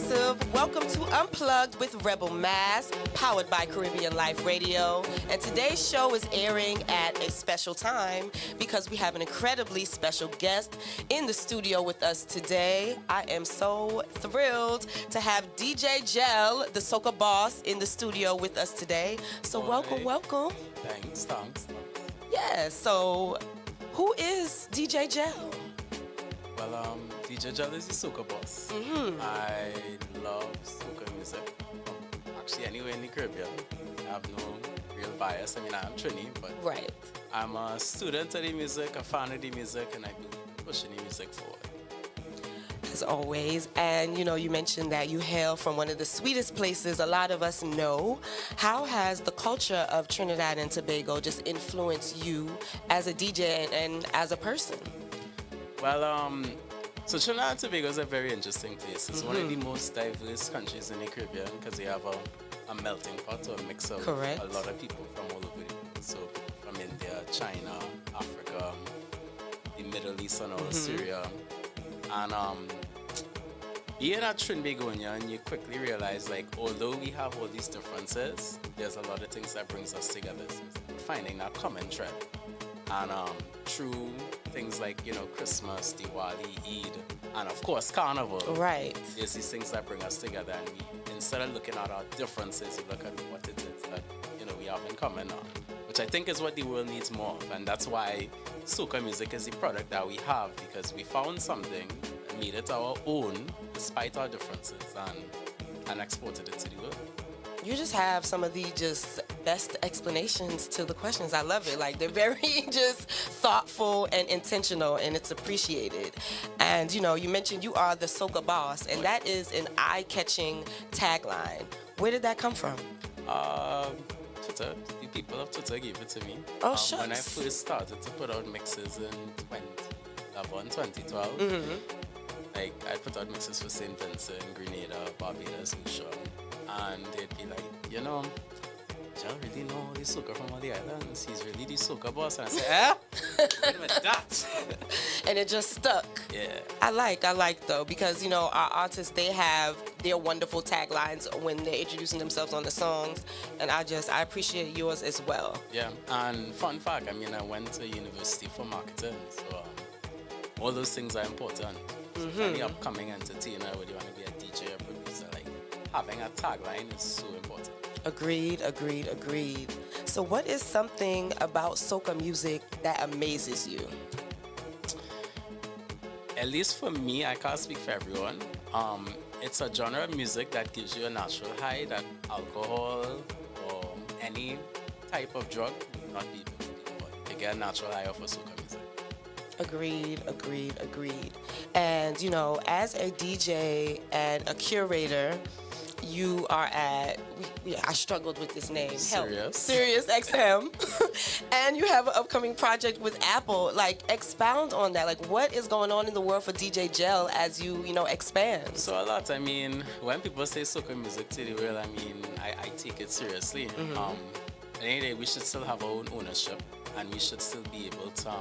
exclusive. Welcome to Unplugged with Rebel Mass, powered by Caribbean Life Radio. And today's show is airing at a special time because we have an incredibly special guest in the studio with us today. I am so thrilled to have DJ Gel, the soca boss, in the studio with us today. So welcome. Thanks. Yes, so who is DJ Gel? Well, DJ Gel is the soca boss. I love soca music. Actually, anywhere in the Caribbean. I have no real bias. I mean, I'm Trini, but I'm a student of the music, a fan of the music, and I do pushing the music forward. As always. And you mentioned that you hail from one of the sweetest places a lot of us know. How has the culture of Trinidad and Tobago just influenced you as a DJ and as a person? Well, so Trinidad and Tobago is a very interesting place. It's one of the most diverse countries in the Caribbean because they have a melting pot or a mix of a lot of people from all over the world. So from India, China, Africa, the Middle East and all Syria. And being a Trinbagonian, you quickly realize, although we have all these differences, there's a lot of things that brings us together. So finding that common thread. And through things like, Christmas, Diwali, Eid, and of course, Carnival. Right. There's these things that bring us together. And we, instead of looking at our differences, we look at what it is that, we have in common now. Which I think is what the world needs more of. And that's why soca music is the product that we have, because we found something, made it our own, despite our differences, and exported it to the world. You just have some of the best explanations to the questions. I love it. They're very just thoughtful and intentional, and it's appreciated. And, you mentioned you are the soca boss, and that is an eye-catching tagline. Where did that come from? Twitter. The people of Twitter gave it to me. Oh, shucks. When I first started to put out mixes in 2012, I put out mixes for St. Vincent, Grenada, Barbados, Lucia, and they'd be like, Joe really know the soca from all the islands. He's really the soca boss. And I said, Wait a minute, that. And it just stuck. Yeah. I like though, because our artists, they have their wonderful taglines when they're introducing themselves on the songs, and I appreciate yours as well. Yeah, and fun fact, I went to university for marketing, so all those things are important. So for any upcoming entertainer, whether you want to be a DJ or producer, having a tagline is so important. Agreed. So what is something about soca music that amazes you? At least for me, I can't speak for everyone. It's a genre of music that gives you a natural high that alcohol or any type of drug would not be able to do. You get a natural high off of soca music. Agreed. And, as a DJ and a curator, you are at, I struggled with this name. Sirius XM. And you have an upcoming project with Apple. Expound on that. What is going on in the world for DJ Gel as you, expand? So a lot. When people say soca music to the world, I take it seriously. At the end of the day, we should still have our own ownership, and we should still be able to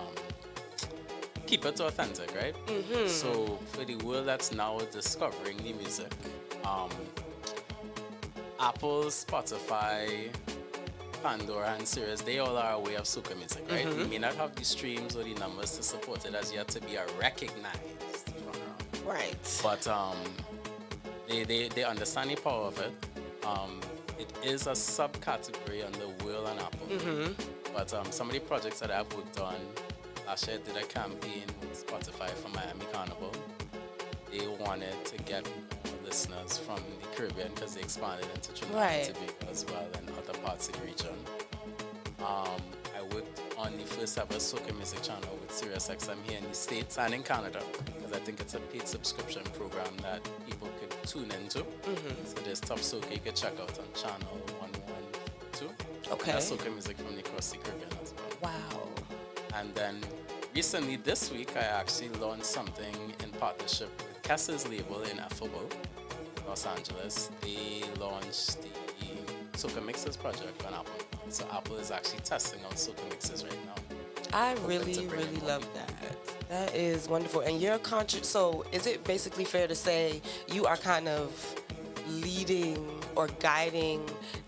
keep it authentic, right? So for the world that's now discovering the music, Apple, Spotify, Pandora, and Sirius, they all are a way of soca music, right? We may not have the streams or the numbers to support it as yet to be a recognized genre. Right. But they understand the power of it. It is a subcategory on the world on Apple. But some of the projects that I've worked on, last year I did a campaign with Spotify for Miami Carnival. They wanted to get more listeners from the Caribbean because they expanded into Trinidad and Tobago as well and other parts of the region. I worked on the first ever soca music channel with Sirius XM here in the States and in Canada, because I think it's a paid subscription program that people could tune into. So there's Top Soca you could check out on channel 112. Okay. That's soca music from across the Caribbean as well. Wow. And then recently this week I actually launched something in partnership with Kess's label in Affable, Los Angeles. They launched the Soca Mixes project on Apple. So Apple is actually testing out soca mixes right now. I really love that. That is wonderful. And you're so is it basically fair to say you are kind of leading or guiding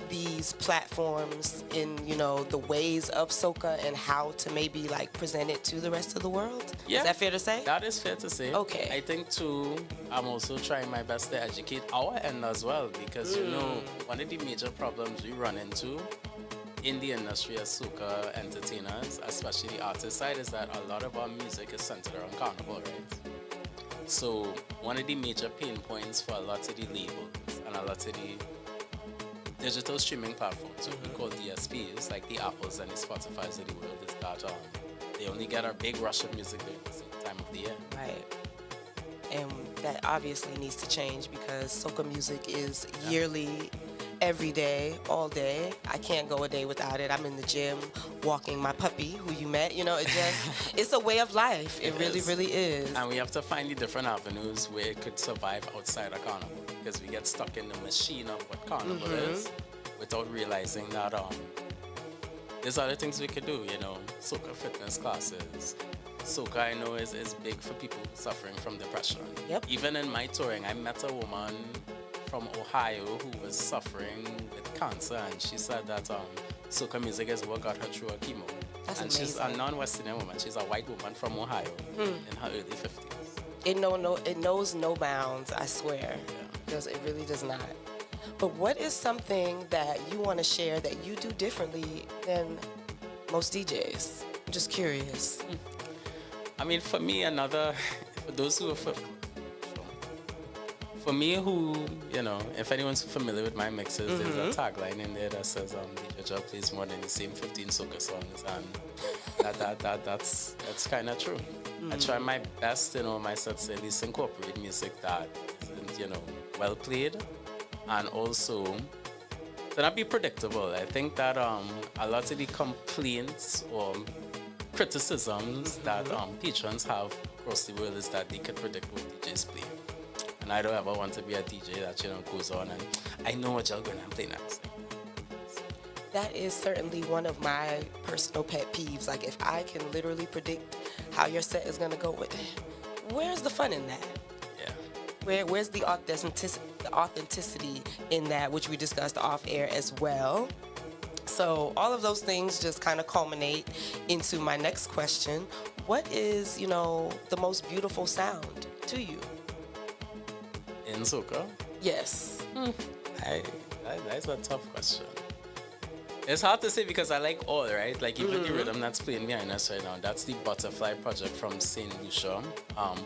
these platforms in, the ways of soca and how to maybe like present it to the rest of the world? Yeah. Is that fair to say? That is fair to say. Okay. I think too, I'm also trying my best to educate our end as well because, one of the major problems we run into in the industry as soca entertainers, especially the artist side, is that a lot of our music is centered around carnival, right? So one of the major pain points for a lot of the labels and a lot of the digital streaming platforms, what we call DSPs, like the Apples and the Spotifys of the world, is that they only get a big rush of music during the same time of the year. Right. And that obviously needs to change because soca music is yearly, every day, all day. I can't go a day without it. I'm in the gym walking my puppy, who you met. It's a way of life. It really, really is. And we have to find the different avenues where it could survive outside of carnival because we get stuck in the machine of what carnival is without realizing that there's other things we could do, soca fitness classes. Soca, I know, is big for people suffering from depression. Yep. Even in my touring, I met a woman from Ohio who was suffering with cancer, and she said that soca music is what got her through her chemo. That's and amazing. She's a non-Western woman. She's a white woman from Ohio in her early 50s. It knows no bounds, I swear. Because it really does not. But what is something that you want to share that you do differently than most DJs? I'm just curious. I mean, for me, for those who are for me, if anyone's familiar with my mixes, there's a tagline in there that says, DJ Joe plays more than the same 15 soca songs, and that's kind of true. I try my best, my sets to at least incorporate music that isn't, well played, and also to not be predictable. I think that a lot of the complaints or criticisms that patrons have across the world is that they can predict what DJs play. And I don't ever want to be a DJ that, goes on and I know what y'all going to play next. That is certainly one of my personal pet peeves. Like, if I can literally predict how your set is going to go, where's the fun in that? Yeah. Where's the authenticity in that, which we discussed off air as well? So all of those things just kind of culminate into my next question. What is, the most beautiful sound to you? In soca? Yes. That's a tough question. It's hard to say because I like all, right? Like even the rhythm that's playing behind us right now, that's the Butterfly project from St. Lucia.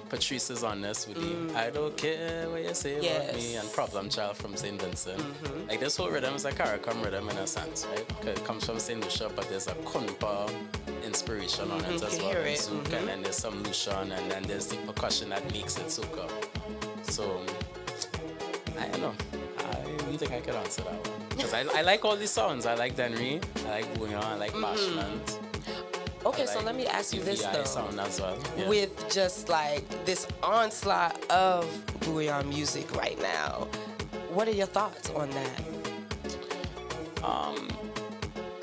Patrice is on this with the I Don't Care What You Say About Me and Problem Child from St. Vincent. Like this whole rhythm is a CARICOM rhythm in a sense, right? It comes from St. Lucia, but there's a compa inspiration on it as well. And zouk, and then there's some Lucian, and then there's the percussion that makes it soca. So, I don't know. I don't think I could answer that one. Because I like all these songs. I like Denry, I like Bouillon, I like Bashment. Okay, so let me ask you this though. Sound as well. Yeah. With just like this onslaught of Bouillon music right now, what are your thoughts on that?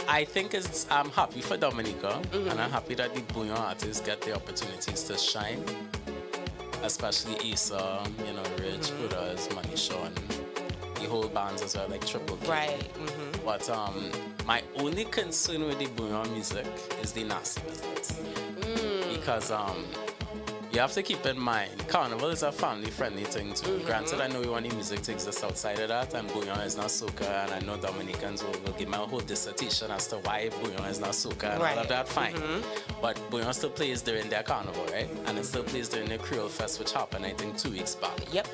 I think I'm happy for Dominica, and I'm happy that the Bouillon artists get the opportunities to shine. Especially Issa, Rich, Buddhas, Money Sean, the whole bands as well, like Triple K. Right. But my only concern with the Bouillon music is the nasty business. Because you have to keep in mind, Carnival is a family-friendly thing too. Granted, I know we want the music to exist outside of that, and Bouillon is not soca, and I know Dominicans will give me a whole dissertation as to why Bouillon is not soca, and all of that, fine. But Bouillon still plays during their Carnival, right? And it still plays during the Creole Fest, which happened, I think, 2 weeks back. Yep.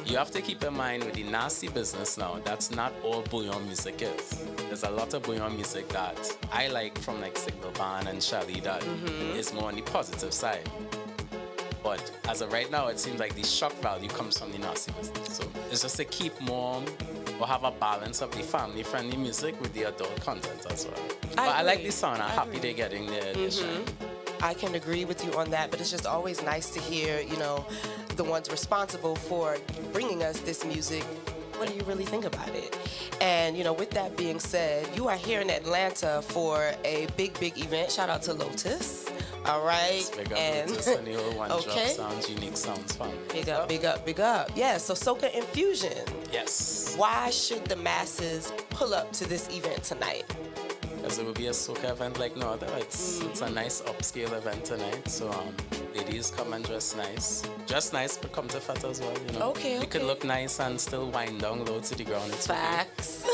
You have to keep in mind with the nasty business now, that's not all Bouillon music is. There's a lot of Bouillon music that I like from like Signal Band and Shelly that is more on the positive side. But as of right now, it seems like the shock value comes from the nasty business. So it's just to keep more or have a balance of the family-friendly music with the adult content as well. But I like this song. I'm happy they're getting their shine. I can agree with you on that, but it's just always nice to hear, the ones responsible for bringing us this music. What do you really think about it? And, with that being said, you are here in Atlanta for a big, big event. Shout out to Lotus. All right. Big up And to Sunny Old One Drop okay. Sounds, Unique Sounds family. Big up, big up, big up. Yeah, so Soca Infusion. Yes. Why should the masses pull up to this event tonight? Because it will be a soca event like no other. It's a nice upscale event tonight. So ladies come and dress nice. Dress nice, but come to fat as well, you know. Okay, You can okay. look nice and still wind down low to the ground. It's okay. Facts.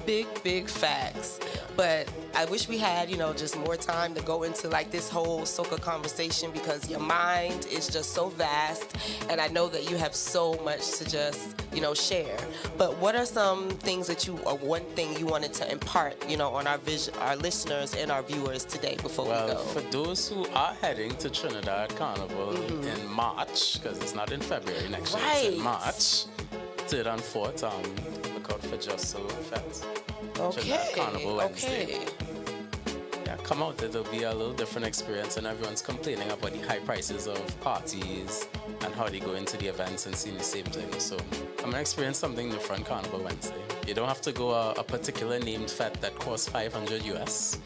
Big facts. But I wish we had, just more time to go into like this whole soca conversation because your mind is just so vast and I know that you have so much to just, share. But what are some things that or one thing you wanted to impart, on our listeners and our viewers today before we Well, go? for those who are heading to Trinidad Carnival in March, because it's not in February next year, it's in Right. March, 3rd and 4th, look out for Just So Fest. Okay. Trinidad Carnival Wednesday. Okay. Yeah, come out. It'll be a little different experience, and everyone's complaining about the high prices of parties and how they go into the events and seeing the same thing. So I'm gonna experience something different Carnival Wednesday. You don't have to go a particular named fete that costs $500 US.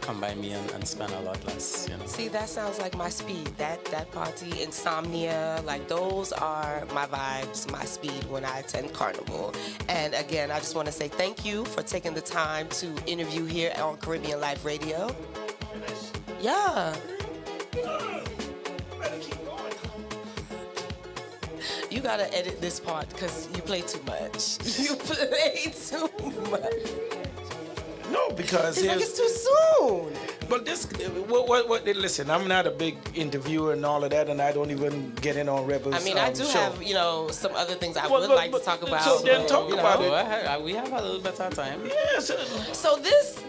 Come by me and spend a lot less, See, that sounds like my speed. That party, insomnia, like those are my vibes, my speed when I attend Carnival. And again, I just want to say thank you for taking the time to interview here on Caribbean Life Radio. Yeah. You gotta edit this part because you play too much. You play too much. No, because It's like it's too soon. But this, listen, I'm not a big interviewer and all of that, and I don't even get in on Rebels. I mean, I do show. have, some other things I Well, would but- like to but- talk about. so then but, talk about it. Go ahead. We have a little bit of time. Yes. So this,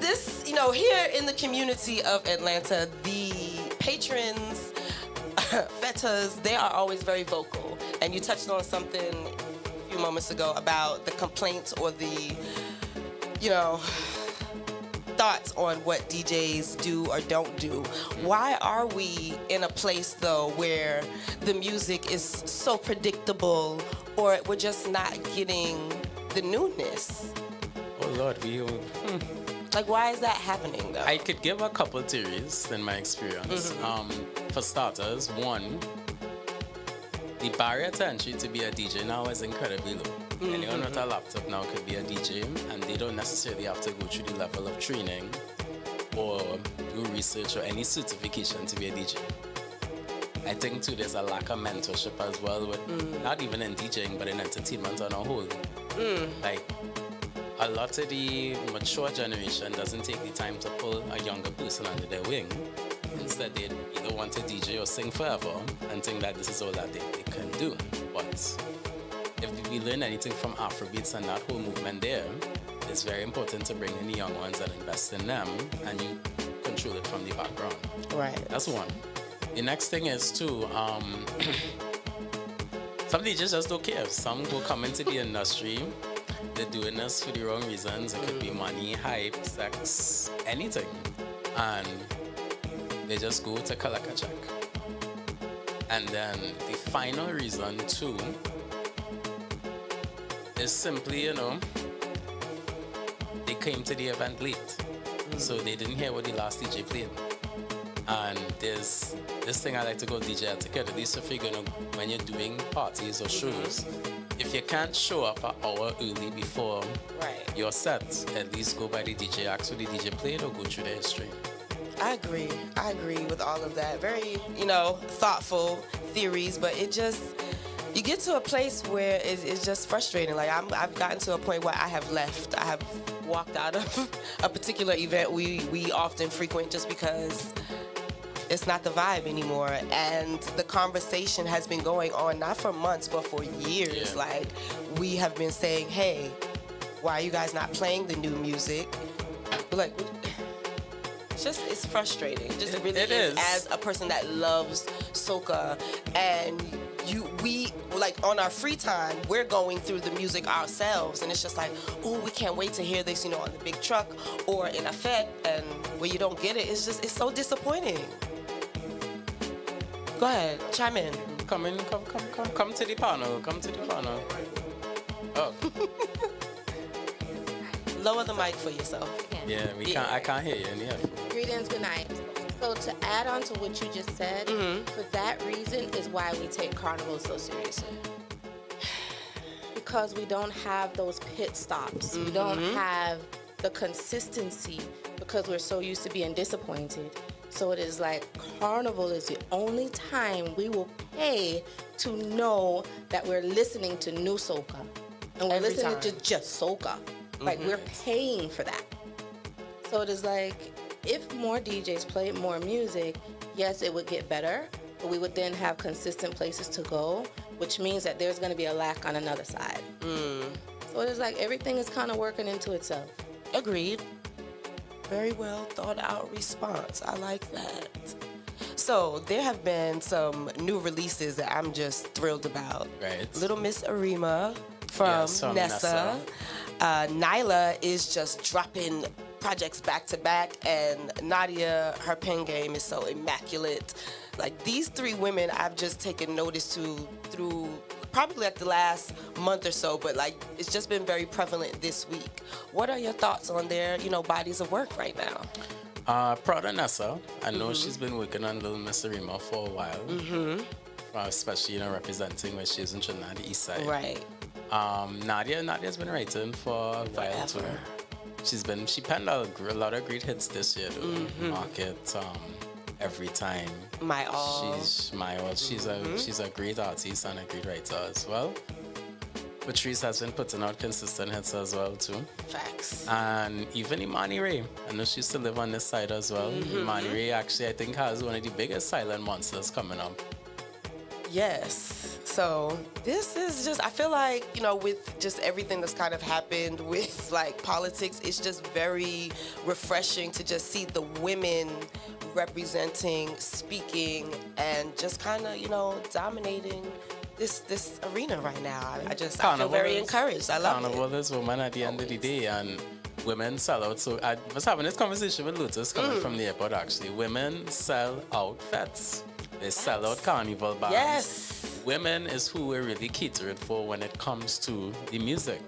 here in the community of Atlanta, the patrons, fetas, they are always very vocal. And you touched on something a few moments ago about the complaints or the, thoughts on what DJs do or don't do. Why are we in a place though where the music is so predictable or we're just not getting the newness? Oh Lord, Like, why is that happening though? I could give a couple theories in my experience. For starters, one, the barrier to entry to be a DJ now is incredibly low. Anyone with a laptop now could be a DJ, and they don't necessarily have to go through the level of training or do research or any certification to be a DJ. I think too there's a lack of mentorship as well with not even in DJing but in entertainment on a whole. Like a lot of the mature generation doesn't take the time to pull a younger person under their wing. Instead, they either want to DJ or sing forever and think that this is all that they can do. But if we learn anything from Afrobeats and that whole movement there, it's very important to bring in the young ones and invest in them, and you control it from the background. Right. That's one. The next thing is too, some DJs just don't care. Some will come into the industry, they're doing this for the wrong reasons. It could be money, hype, sex, anything. And they just go to collect a check. And then the final reason too is simply, they came to the event late. So they didn't hear what the last DJ played. And there's this thing I like to call DJ etiquette. At least if you're when you're doing parties or shows, if you can't show up an hour early before your set, at least go by the DJ, ask what the DJ played or go through the history. I agree with all of that. Very, thoughtful theories, but it just, you get to a place where it's just frustrating. Like I've gotten to a point where I have left. I have walked out of a particular event we often frequent just because it's not the vibe anymore. And the conversation has been going on not for months but for years. Yeah. Like we have been saying, hey, why are you guys not playing the new music? But like, it's frustrating. It just really is. As a person that loves soca, and we on our free time, we're going through the music ourselves, and it's just like, oh, we can't wait to hear this, on the big truck or in a fete, and where you don't get it, it's so disappointing. Go ahead, chime in. Come to the panel. Come to the panel. Oh. Lower the mic for yourself. Yeah, I can't hear you in the headphones. Greetings, good night. So to add on to what you just said, for that reason is why we take Carnival so seriously. Because we don't have those pit stops. We don't have the consistency because we're so used to being disappointed. So it is like Carnival is the only time we will pay to know that we're listening to new soca. And we're Every listening time. to just soca. Like we're paying for that. So it is like, if more DJs played more music, yes, it would get better, but we would then have consistent places to go, which means that there's going to be a lack on another side. So it is like everything is kind of working into itself. Agreed. Very well thought out response. I like that. So there have been some new releases that I'm just thrilled about. Right. Little Miss Arima from Yes, from Nessa. Nyla is just dropping projects back to back, and Nadia, her pen game is so immaculate. Like, these three women I've just taken notice to through probably like the last month or so, but like it's just been very prevalent this week. What are your thoughts on their, bodies of work right now? Proud of Nessa. I know she's been working on Little Miss Arima for a while. Especially, representing where she is in Trinidad, the East Side. Right. Nadia's been writing for a while too. She penned a lot of great hits this year though. Market, Every Time. My all. She's my all. She's a great artist and a great writer as well. Patrice has been putting out consistent hits as well too. Facts. And even Imani Ray. I know she used to live on this side as well. Imani Ray actually I think has one of the biggest silent monsters coming up. Yes. So this is just, I feel like, with just everything that's kind of happened with like politics, it's just very refreshing to just see the women representing, speaking, and just kind of, dominating this arena right now. I feel very encouraged. I love Carnival it. is women at the end of the day, and women sell out. So I was having this conversation with Lotus coming from the airport actually. Women sell out fets. They sell out carnival bands. Yes. Women is who we're really catering for when it comes to the music.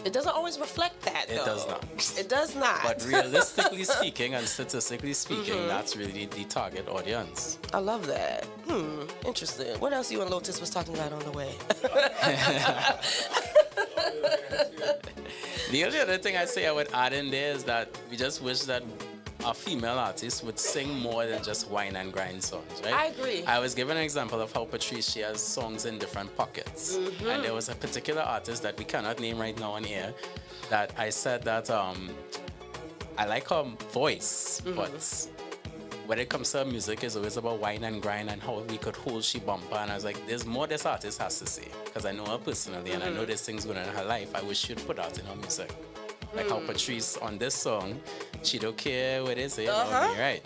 It doesn't always reflect that, though. It does not. It does not. But realistically speaking and statistically speaking, that's really the target audience. I love that. Interesting. What else you and Lotus was talking about on the way? The only other thing I say I would add in there is that we just wish that a female artist would sing more than just wine and grind songs, right? I agree. I was giving an example of how Patrice, she has songs in different pockets. And there was a particular artist that we cannot name right now on air that I said that I like her voice, but when it comes to her music, it's always about wine and grind and how we could hold she bumper. And I was like, there's more this artist has to say. Because I know her personally and I know there's things going on in her life I wish she'd put out in her music. Like how Patrice on this song, she don't care what they say about me, right?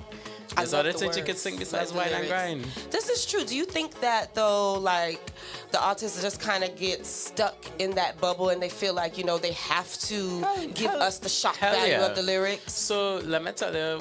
There's other things you could sing besides wine and grind. This is true. Do you think that, though, like, the artists just kind of get stuck in that bubble and they feel like, they have to give us the shock value of the lyrics? So let me tell you,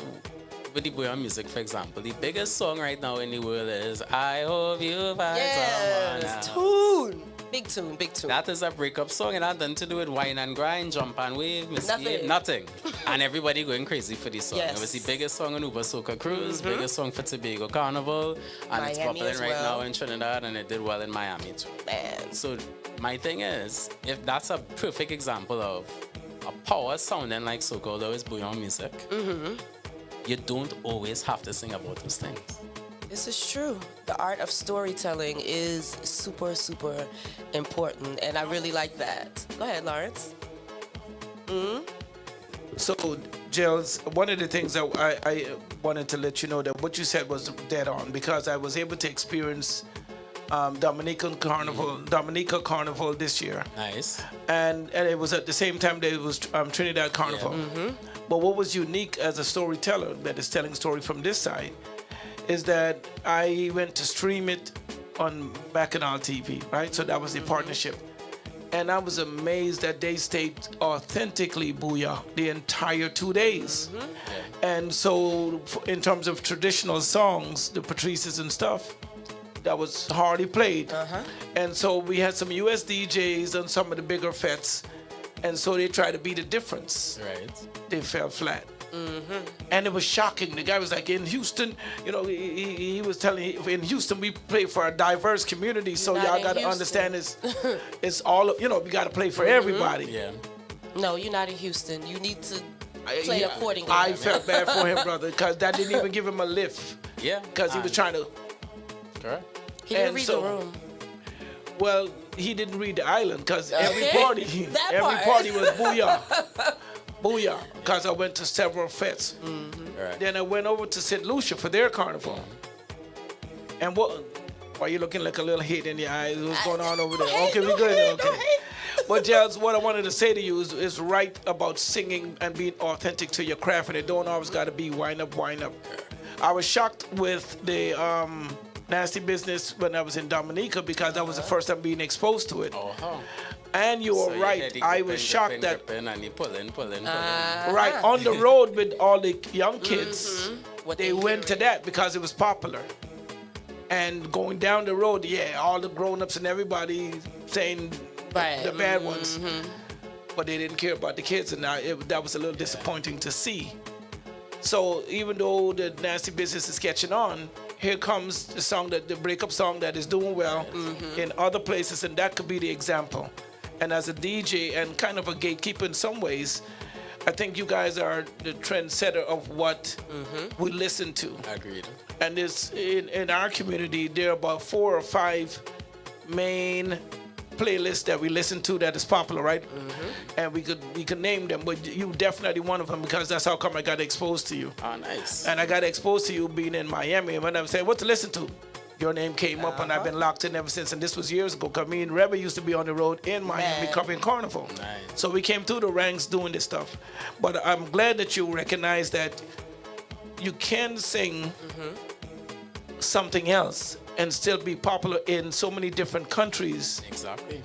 with the boy on music, for example, the biggest song right now in the world is I Hope You Find Someone Else. Tune. Big tune, big tune. That is a breakup song and had nothing to do with wine and grind, jump and wave, misbehave, Nothing. And everybody going crazy for this song. Yes. It was the biggest song on Uber Soca Cruise, biggest song for Tobago Carnival, and it's Miami popular as right well. now in Trinidad, and it did well in Miami too. Man. So my thing is, if that's a perfect example of a power sounding like soca, although it's bouillon music, you don't always have to sing about those things. This is true. The art of storytelling is super, super important, and I really like that. Go ahead, Lawrence. So, Gels, one of the things that I wanted to let you know that what you said was dead on, because I was able to experience Dominica Carnival this year. Nice. And it was at the same time that it was Trinidad Carnival. But what was unique as a storyteller that is telling story from this side is that I went to stream it on Bacchanal TV, right? So that was the partnership. And I was amazed that they stayed authentically booyah the entire 2 days. And so in terms of traditional songs, the Patrices and stuff, that was hardly played. And so we had some US DJs on some of the bigger fets. And so they tried to be the difference. Right. They fell flat. And it was shocking. The guy was like, in Houston, you know, he was telling me, in Houston, we play for a diverse community, so Not y'all in got to Houston. understand it's all, you know, we got to play for everybody. Yeah. No, you're not in Houston. You need to play accordingly. I felt bad for him, brother, because that didn't even give him a lift. Yeah. Because he was trying to, Correct. He didn't and read so- the room. well, he didn't read the island, because every Okay. party, That every part. party was booyah. Booyah, because I went to several fetes. Correct. Then I went over to St. Lucia for their carnival. And what? Why you looking like a little hate in your eyes? What's going on over there? Okay, we good. Okay. But Jels, what I wanted to say to you is write about singing and being authentic to your craft, and it don't always got to be wind up. I was shocked with the nasty business when I was in Dominica because that was the first time being exposed to it. And you were So right. I was shocked that and you pulling. right on the road with all the young kids, What they went to hearing. that because it was popular. And going down the road, yeah, all the grown-ups and everybody saying Right. the bad ones, but they didn't care about the kids, and that was a little disappointing to see. So even though the nasty business is catching on, here comes the song, the breakup song that is doing well in other places, and that could be the example. And as a DJ and kind of a gatekeeper in some ways, I think you guys are the trendsetter of what we listen to. Agreed. And this in our community, there are about 4 or 5 main playlists that we listen to that is popular, right? And we could name them, but you definitely one of them because that's how come I got exposed to you. Oh, nice. And I got exposed to you being in Miami. And when I said, what to listen to? Your name came up, and I've been locked in ever since. And this was years ago, because me and Rebel used to be on the road in Miami Man. covering Carnival. Nice. So we came through the ranks doing this stuff. But I'm glad that you recognize that you can sing something else and still be popular in so many different countries. Exactly.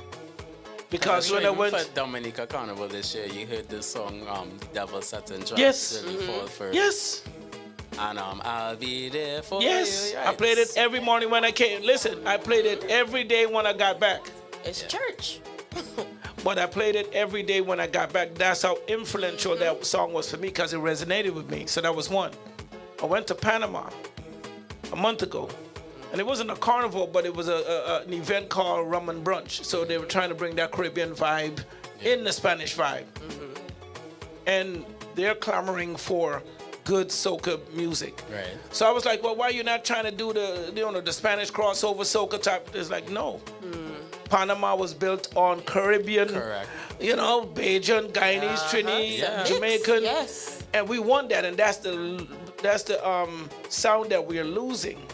Because when I went... for Dominica Carnival this year, you heard this song, Devil Sat and Drop Yes. Till You Fall First. Yes. And I'll be there for Yes. you. I played it every morning when I came. Listen, I played it every day when I got back. It's church. But I played it every day when I got back. That's how influential that song was for me because it resonated with me. So that was one. I went to Panama a month ago. And it wasn't a carnival, but it was an event called Rum and Brunch. So they were trying to bring that Caribbean vibe in the Spanish vibe. And they're clamoring for good soca music. Right. So I was like, well, why are you not trying to do the Spanish crossover soca type? It's like, no. Panama was built on Caribbean, Correct. Bajan, Guyanese, Trini, Yeah. Jamaican. Yes. And we want that, and that's the sound that we're losing.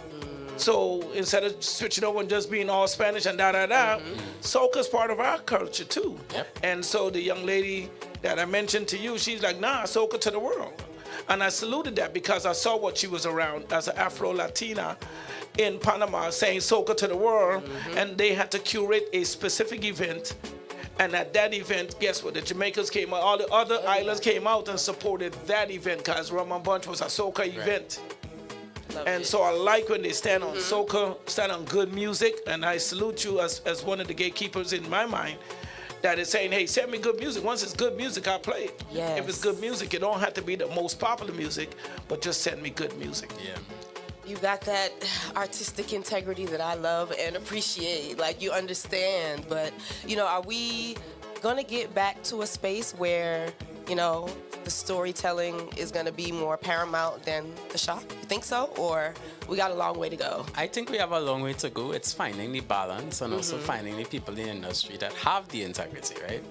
So instead of switching over and just being all Spanish and soca's part of our culture too. Yep. And so the young lady that I mentioned to you, she's like, nah, soca to the world. And I saluted that because I saw what she was around as an Afro-Latina in Panama saying soca to the world. And they had to curate a specific event. And at that event, guess what? The Jamaicans came out, all the other islands came out and supported that event because Rum and Bunch was a soca event. Love And it. so I like when they stand on soca, stand on good music, and I salute you as one of the gatekeepers in my mind that is saying, hey, send me good music. Once it's good music, I'll play it. Yes. If it's good music, it don't have to be the most popular music, but just send me good music. Yeah. You got that artistic integrity that I love and appreciate. Like, you understand. But, are we going to get back to a space where, the storytelling is going to be more paramount than the shop? You think so? Or we got a long way to go? I think we have a long way to go. It's finding the balance and also finding the people in the industry that have the integrity, right?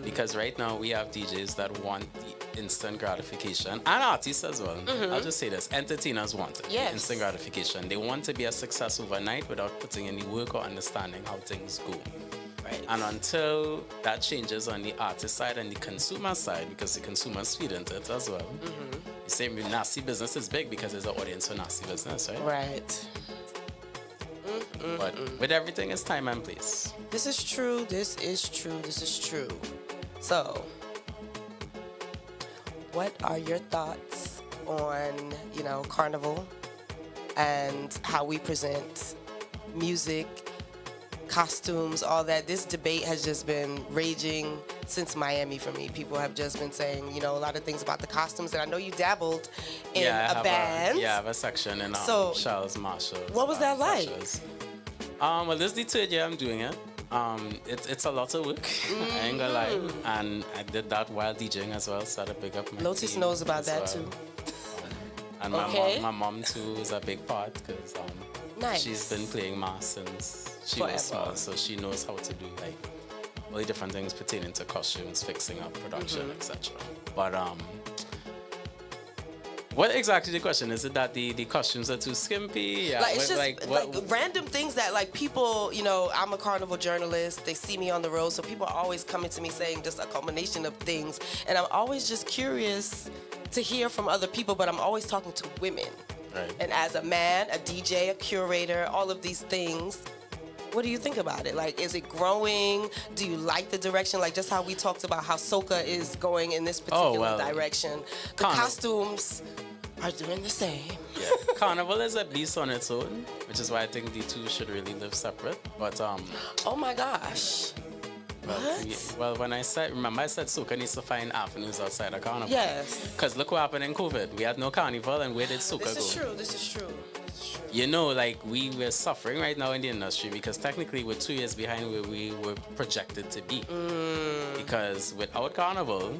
Because right now we have DJs that want the instant gratification, and artists as well. I'll just say this, entertainers want it, Yes. the instant gratification. They want to be a success overnight without putting any work or understanding how things go. Right. And until that changes on the artist side and the consumer side, because the consumers feed into it as well. You say nasty business is big because there's an audience for nasty business, right? Right. But with everything, it's time and place. This is true. This is true. This is true. So, what are your thoughts on, Carnival and how we present music costumes, all that. This debate has just been raging since Miami for me. People have just been saying, you know, a lot of things about the costumes, and I know you dabbled in a band. I have a section in So, Charles Marshall. what was that like? Well, this is the third year I'm doing it. It's a lot of work. I ain't gonna lie. And I did that while DJing as well, so I had to pick up my Lotus team knows about as that well. too. And Okay. my mom too is a big part because Nice. she's been playing mass since she Forever. was small, so she knows how to do like all the different things pertaining to costumes, fixing up production, etc. But what exactly the question is? It that the costumes are too skimpy? Yeah, Like, it's just like, like random things that like people, you know, I'm a carnival journalist. They see me on the road, so people are always coming to me saying just a combination of things, and I'm always just curious to hear from other people. But I'm always talking to women, right. and as a man, a DJ, a curator, all of these things. What do you think about it? Like, is it growing? Do you like the direction? Like, just how we talked about how soca is going in this particular direction. The costumes are doing the same. Yeah. Carnival is a beast on its own, which is why I think the two should really live separate. But Oh my gosh. What? when I said soca needs to find avenues outside of carnival. Yes. Because look what happened in COVID. We had no carnival, and where did soca go? This is true. This is true. You know, like we're suffering right now in the industry because technically we're 2 years behind where we were projected to be. Because without carnival,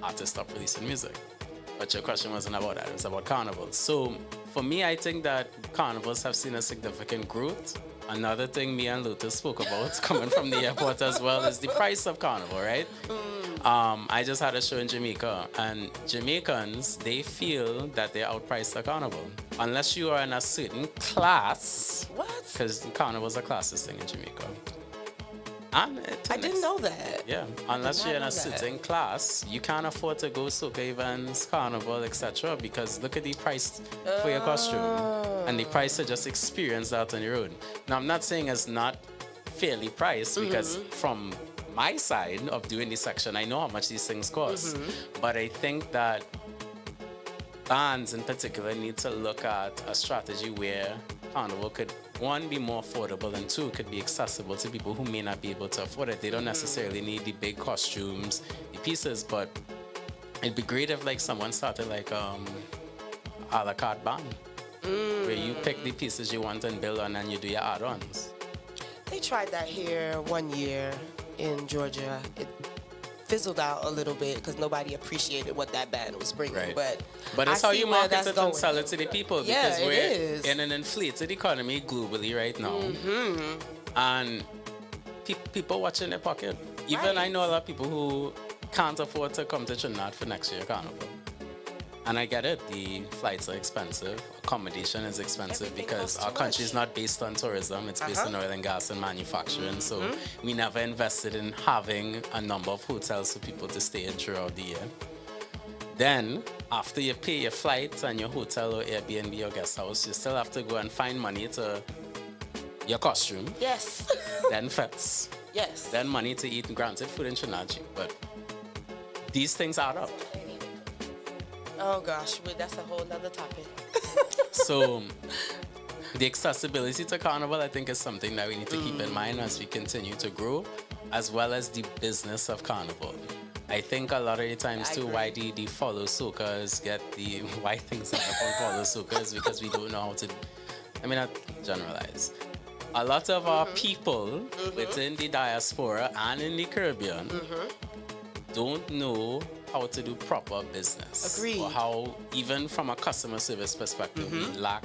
artists stop releasing music. But your question wasn't about that, it was about carnival. So for me, I think that carnivals have seen a significant growth. Another thing me and Lotus spoke about coming from the airport as well is the price of carnival, right? I just had a show in Jamaica, and Jamaicans, they feel that they're outpriced at carnival. Unless you are in a certain class. What? Because carnival's a classist thing in Jamaica. And I didn't know that. Yeah, unless you're in a know that. certain class, you can't afford to go soca events, carnival, etc. Because look at the price for your costume and the price to just experience that on your own. Now, I'm not saying it's not fairly priced because from my side of doing this section, I know how much these things cost. But I think that bands in particular need to look at a strategy where carnival could, one, be more affordable, and two, could be accessible to people who may not be able to afford it. They don't necessarily need the big costumes, the pieces, but it'd be great if like someone started like a la carte band where you pick the pieces you want and build on and you do your add-ons. They tried that here one year in Georgia. It fizzled out a little bit because nobody appreciated what that band was bringing. Right. But it's I how see you where market that's it going. and sell it to the people Yeah, because it we're is. in an inflated economy globally right now. And people watching their pocket. Even Right. I know a lot of people who can't afford to come to Trinidad for next year carnival. And I get it, the flights are expensive, accommodation is expensive Everything because costs our too country much. is not based on tourism, it's based on oil and gas and manufacturing. So we never invested in having a number of hotels for people to stay in throughout the year. Then, after you pay your flight and your hotel or Airbnb or guest house, you still have to go and find money to your costume, Yes. then fets, Yes. then money to eat. Granted, food in Trinidad cheap, but these things add up. Oh gosh, well, that's a whole nother topic. So the accessibility to carnival, I think, is something that we need to keep in mind as we continue to grow, as well as the business of carnival. I think a lot of the times I too, agree. why the follow soakers get the why things end up on follow soakers because we don't know how to. I mean, not generalize. A lot of our people within the diaspora and in the Caribbean don't know how to do proper business. Agreed. Or how, even from a customer service perspective, we lack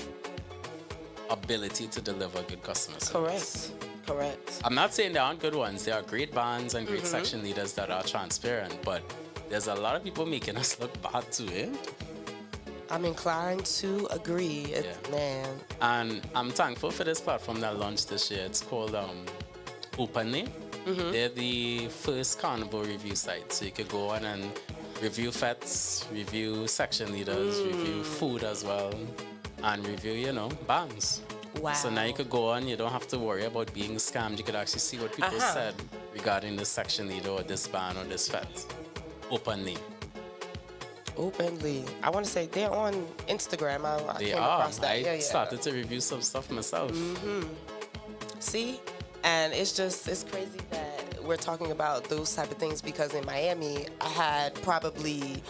ability to deliver good customer service. Correct. I'm not saying there aren't good ones. There are great bands and great section leaders that are transparent, but there's a lot of people making us look bad too, eh? I'm inclined to agree. Man. And I'm thankful for this platform that launched this year. It's called Openly. They're the first carnival review site. So you could go on and review fets, review section leaders, review food as well, and review, bands. Wow. So now you could go on, you don't have to worry about being scammed. You could actually see what people said regarding this section leader or this band or this fet. Openly. I want to say they're on Instagram. I They came are. across that. I started to review some stuff myself. See? And it's crazy that we're talking about those type of things because in Miami, I had probably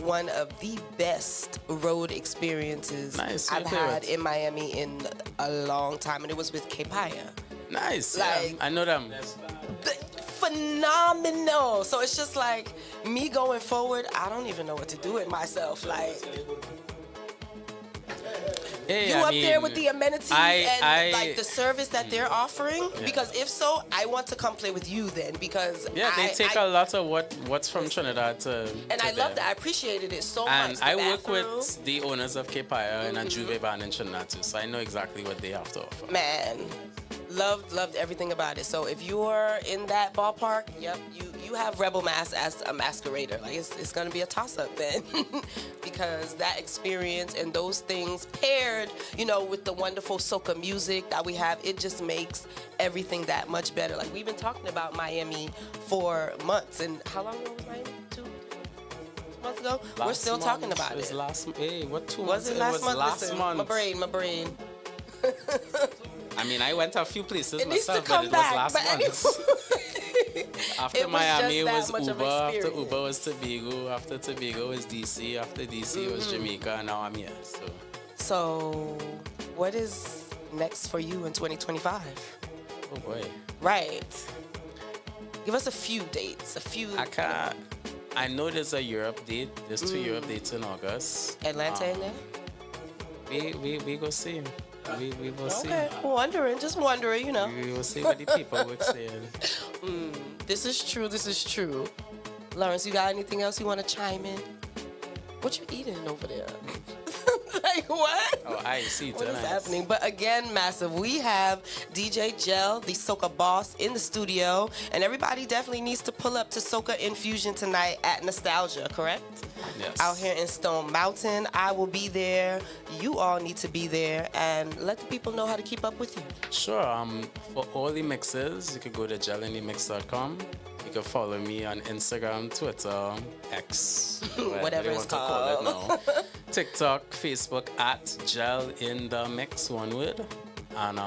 one of the best road experiences I've had in Miami in a long time, and it was with K-Paya. Nice. Like, yeah, I know them. Phenomenal. So it's just like me going forward, I don't even know what to do with myself. Like, hey, you I up mean, there with the amenities and like the service that they're offering? Yeah. Because if so, I want to come play with you then because yeah, they take a lot of what's from Trinidad to and to I love there. that. I appreciated it so And much. The I work bathroom, with the owners of K-Paya and a Juve band in Trinidad too, so I know exactly what they have to offer. man, loved everything about it. So if you're in that ballpark, yep, you have Rebel Mass as a masquerader. Like it's gonna be a toss up then, because that experience and those things paired, with the wonderful soca music that we have, it just makes everything that much better. Like we've been talking about Miami for months, and how long ago was Miami? 2 months ago. We're still talking about it. What 2 Was months? it last month? Last Listen, month. My brain. I mean, I went to a few places It needs to myself, come but it back. was last But month. After it was Miami, it just was that much of Uber. After experience. Uber was Tobago. After Tobago was DC. After DC was Jamaica. And now I'm here. So, what is next for you in 2025? Oh boy. Right. Give us a few dates. I know there's a Europe date. There's 2 Europe dates in August. Atlanta in there? We go see. We will see. Okay. Just wondering, We will see what the people would say. This is true. Lawrence, you got anything else you want to chime in? What you eating over there? Like what? Oh, I see. What is happening? But again, massive. We have DJ Gel, the Soca boss, in the studio, and everybody definitely needs to pull up to Soca Infusion tonight at Nostalgia, correct? Yes. Out here in Stone Mountain. I will be there. You all need to be there, and let the people know how to keep up with you. Sure. For all the mixes, you can go to gelinthemix.com. You can follow me on Instagram, Twitter, X, Whatever you it's want to call it now. called. TikTok, Facebook at Gel in the Mix, one word. And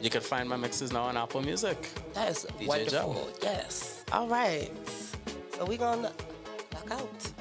you can find my mixes now on Apple Music. That is DJ wonderful. Gel. Yes. All right. So we're going to knock out.